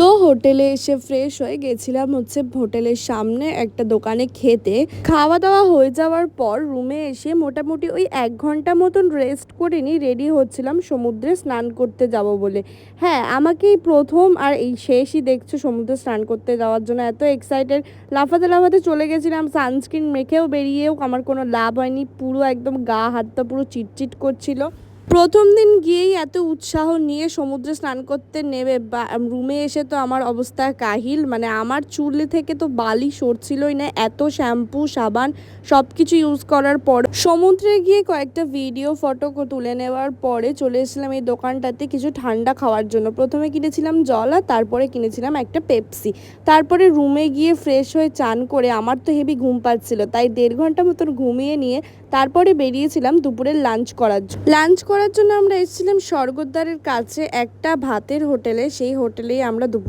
তো হোটেলে এসে ফ্রেশ হয়ে গেছিলাম হোটেলের সামনে একটা দোকানে খেতে। খাওয়া দাওয়া হয়ে যাওয়ার পর রুমে এসে মোটামুটি ওই 1 ঘন্টা মতন রেস্ট করে নিয়ে রেডি হচ্ছিলাম সমুদ্রে স্নান করতে যাব বলে। হ্যাঁ, আমাকে এই প্রথম আর এই শেষই দেখছো সমুদ্রে স্নান করতে যাওয়ার জন্য। এত এক্সাইটেড, লাফাতে লাফাতে চলে গেছিলাম। সানস্ক্রিন মেখেও বেরিয়েও আমার কোনো লাভ হয়নি, পুরো একদম গা হাতটা পুরো চিটচিট করছিল। প্রথম দিন গিয়েই এত উৎসাহ নিয়ে সমুদ্রে স্নান করতে নেমে রুমে এসে তো আমার অবস্থা কাহিল। মানে আমার চুল থেকে তো বালি সরছিলই না, এত শ্যাম্পু সাবান সব কিছু ইউজ করার পর সমুদ্রে গিয়ে কয়েকটা ভিডিও ফটো তুলে নেওয়ার পরে চলে এসেছিলাম এই দোকানটাতে কিছু ঠান্ডা খাওয়ার জন্য। প্রথমে কিনেছিলাম জল আর তারপরে কিনেছিলাম একটা পেপসি। তারপরে রুমে গিয়ে ফ্রেশ হয়ে চান করে আমার তো হেভি ঘুম পাচ্ছিল, তাই 1.5 ঘন্টা মতন ঘুমিয়ে নিয়ে তারপরে বেরিয়েছিলাম দুপুরের লাঞ্চ করার জন্য আমরা এসেছিলাম স্বর্গদ্বারের কাছে একটা ভাতের হোটেলে। সেই হোটেলেই আমরা দুপুর